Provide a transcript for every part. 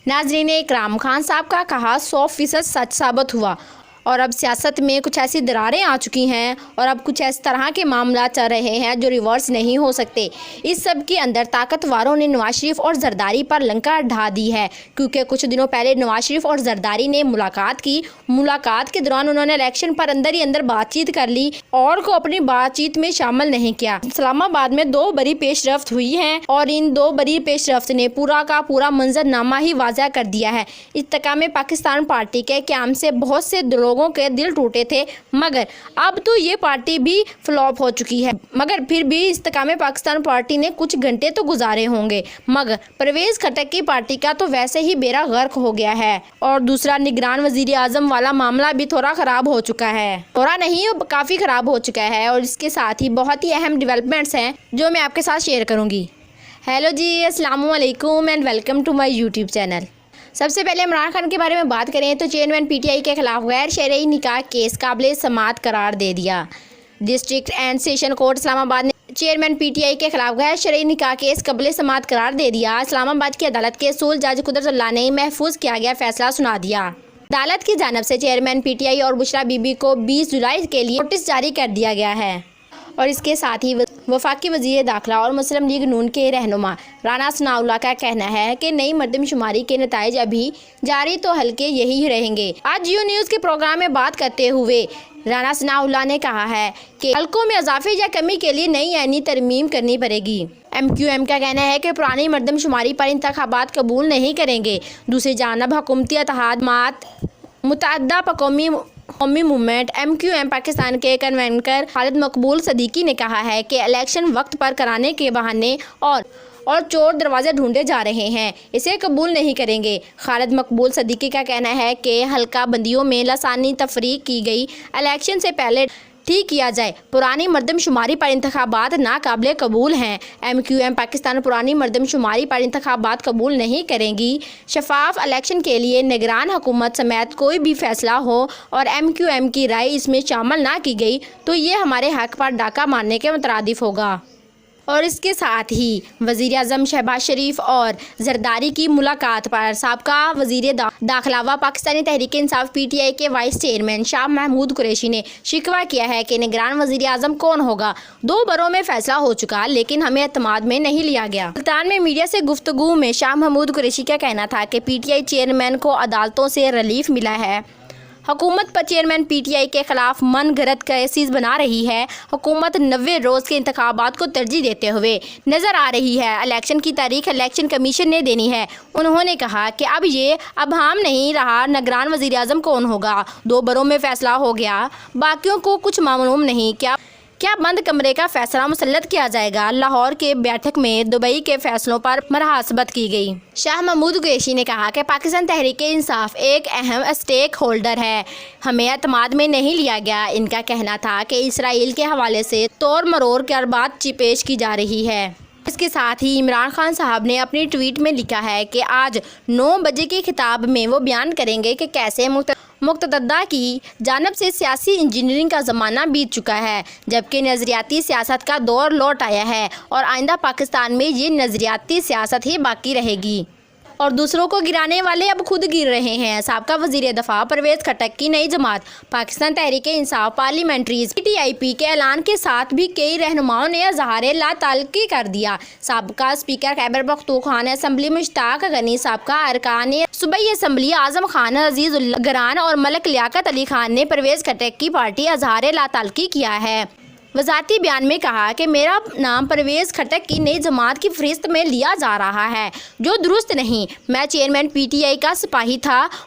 नाजरीन इकराम, खान साहब का कहा 100% सच साबित हुआ और अब सियासत में कुछ ऐसी दरारें आ चुकी हैं और अब कुछ इस तरह के मामला चल रहे हैं जो रिवर्स नहीं हो सकते। इस सब के अंदर ताकतवरों ने नवाज शरीफ और जरदारी पर लंका ढा दी है, क्योंकि कुछ दिनों पहले नवाज शरीफ और जरदारी ने मुलाकात की। मुलाकात के दौरान उन्होंने इलेक्शन पर अंदर ही अंदर बातचीत कर ली और को अपनी बातचीत में शामिल नहीं किया। इस्लामाबाद में 2 बड़ी पेशरफ्त हुई है और इन 2 बड़ी पेशरफ्त ने पूरा का पूरा मंजरनामा ही वाज़ा कर दिया है। इस्तेकाम पाकिस्तान पार्टी के क़याम से बहुत से लोगों के दिल टूटे थे, मगर अब तो ये पार्टी भी फ्लॉप हो चुकी है। मगर फिर भी इस्तेकाम पाकिस्तान पार्टी ने कुछ घंटे तो गुजारे होंगे, मगर परवेज़ खटक की पार्टी का तो वैसे ही बेड़ा गर्क हो गया है। और दूसरा, निगरान वजीर आजम वाला मामला भी थोड़ा ख़राब हो चुका है, थोड़ा नहीं काफ़ी ख़राब हो चुका है। और इसके साथ ही बहुत ही अहम डेवलपमेंट्स हैं जो मैं आपके साथ शेयर करूँगी। हेलो जी, अस्सलाम वालेकुम and welcome to my YouTube channel. सबसे पहले इमरान खान के बारे में बात करें तो चेयरमैन पीटीआई के खिलाफ गैर शरई निकाह केस काबिल समाअत करार दे दिया। District and session court Islamabad ने चेयरमैन पीटीआई के खिलाफ गैर शरई निकाह केस काबिल समाअत करार दे दिया। इस्लामाबाद की अदालत के सूल जज कुदरतुल्लाह ने महफूज किया गया फैसला सुना दिया। अदालत की जानिब से चेयरमैन पीटीआई और बुशरा बीबी को 20 जुलाई के लिए नोटिस जारी कर दिया गया है। और इसके साथ ही वफाकी वज़ीर दाखिला और मुस्लिम लीग नून के रहनुमा राना सनाउल्लाह का कहना है कि नई मरदमशुमारी के नताइज अभी जारी तो हल्के यही रहेंगे। आज जियो न्यूज़ के प्रोग्राम में बात करते हुए राना सनाउल्लाह ने कहा है कि हल्कों में इजाफे या कमी के लिए नई आईनी तरमीम करनी पड़ेगी। MQM का कहना है कि पुरानी मरदमशुमारी पर इंतखाबात कबूल नहीं करेंगे। दूसरी जानब हुकूमती इत्तेहादात मुतअद्दा कौमी मूवमेंट MQM पाकिस्तान के कन्वेनर खालिद मकबूल सदीकी ने कहा है कि इलेक्शन वक्त पर कराने के बहाने और चोर दरवाजे ढूंढे जा रहे हैं, इसे कबूल नहीं करेंगे। खालिद मकबूल सदीकी का कहना है कि हल्का बंदियों में लसानी तफरीक की गई, इलेक्शन से पहले ठीक किया जाए। पुरानी मरदमशुमारी पर इंतखाबात नाकाबिल कबूल हैं। MQM पाकिस्तान पुरानी मरदमशुमारी पर इंतखाबात कबूल नहीं करेंगी। शफाफ इलेक्शन के लिए निगरान हुकूमत समेत कोई भी फैसला हो और MQM की राय इसमें शामिल ना की गई तो ये हमारे हक पर डाका मारने के मुतरादिफ होगा। और इसके साथ ही वज़ीर आज़म शहबाज शरीफ और जरदारी की मुलाकात पर साबका वज़ीर दाखिला व पाकिस्तानी तहरीक इंसाफ PTI के वाइस चेयरमैन शाह महमूद कुरैशी ने शिकवा किया है कि निगरान वज़ीर आज़म कौन होगा। 2 बरों में फैसला हो चुका, लेकिन हमें एतमाद में नहीं लिया गया। सुल्तान में मीडिया से गुफ्तगू में शाह महमूद कुरैशी का कहना था कि PTI चेयरमैन को अदालतों से रिलीफ मिला है। हुकूमत पर चेयरमैन PTI के खिलाफ मन गढ़ंत केसेस बना रही है। हुकूमत 90 रोज़ के इंतखाबात को तरजीह देते हुए नज़र आ रही है। इलेक्शन की तारीख इलेक्शन कमीशन ने देनी है। उन्होंने कहा कि अब हम नहीं रहा निगरान वज़ीर आज़म कौन होगा। 2 बरों में फ़ैसला हो गया, बाकियों को कुछ मालूम नहीं। क्या बंद कमरे का फैसला मुसल्लत किया जाएगा। लाहौर के बैठक में दुबई के फैसलों पर मुहासबत की गई। शाह महमूद कुरैशी ने कहा कि पाकिस्तान तहरीक इंसाफ एक अहम स्टेक होल्डर है, हमें एतमाद में नहीं लिया गया। इनका कहना था कि इसराइल के हवाले से तोड़ मरोड़ कर बात पेश की जा रही है। इसके साथ ही इमरान खान साहब ने अपनी ट्वीट में लिखा है कि आज 9 बजे के खिताब में वो बयान करेंगे कि कैसे मुक्तदा की जानब से सियासी इंजीनियरिंग का ज़माना बीत चुका है, जबकि नज़रियाती सियासत का दौर लौट आया है और आइंदा पाकिस्तान में ये नज़रियाती सियासत ही बाकी रहेगी और दूसरों को गिराने वाले अब खुद गिर रहे हैं। साबका वज़ीर दफ़ा परवेज़ खटक की नई जमात पाकिस्तान तहरीक इंसाफ पार्लियामेंट्रीज़ PTIP के ऐलान के साथ भी कई रहनुमाओं ने इज़हार लाताल्लुक़ी कर दिया। साबका स्पीकर खैबर पख्तूनख्वा असम्बली मुश्ताक गनी, साबका अरकान सूबाई असम्बली आज़म खान अजीज़ उल्लाह गरान और मलिक लियाकत अली खान ने परवेज़ खटक की पार्टी इज़हार लाताल्लुक़ी किया है। वज़ारती बयान में कहा कि मेरा नाम परवेज़ खटक की नई जमात की फहरिस्त में लिया जा रहा है, जो दुरुस्त नहीं। मैं चेयरमैन PTI का सिपाही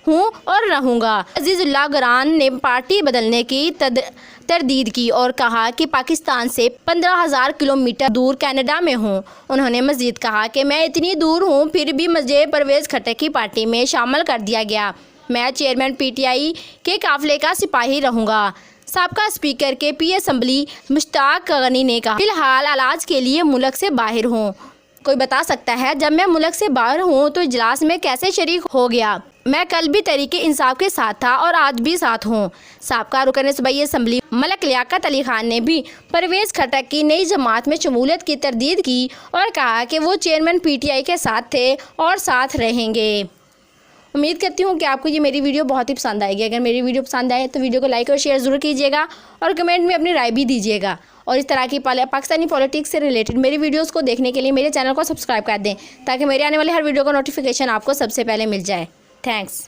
हूँ और रहूँगा। अजीज़ उल्लाह गरान ने पार्टी बदलने की तरदीद की और कहा कि पाकिस्तान से 15,000 किलोमीटर दूर कनाडा में हूँ। उन्होंने मज़ीद कहा कि मैं इतनी दूर हूँ, फिर भी मुझे परवेज़ खटक की पार्टी में शामिल कर दिया गया। मैं चेयरमैन PTI के काफ़िले का सिपाही रहूँगा। साबका स्पीकर के असम्बली मुश्ताक गनी ने कहा, फिलहाल इलाज के लिए मुल्क से बाहर हूँ। कोई बता सकता है जब मैं मुल्क से बाहर हूँ तो इजलास में कैसे शरीक हो गया। मैं कल भी तहरीक इंसाफ के साथ था और आज भी साथ हूँ। साबका रुकन सूबाई असम्बली मलिक लियाकत अली खान ने भी परवेज़ खटक की नई जमात में शमूलियत की तरदीद की और कहा कि वो चेयरमैन PTI के साथ थे और साथ रहेंगे। उम्मीद करती हूँ कि आपको ये मेरी वीडियो बहुत ही पसंद आएगी। अगर मेरी वीडियो पसंद आए तो वीडियो को लाइक और शेयर ज़रूर कीजिएगा और कमेंट में अपनी राय भी दीजिएगा। और इस तरह की पाकिस्तानी पॉलिटिक्स से रिलेटेड मेरी वीडियोज़ को देखने के लिए मेरे चैनल को सब्सक्राइब कर दें ताकि मेरे आने वाले हर वीडियो का नोटिफिकेशन आपको सबसे पहले मिल जाए। थैंक्स।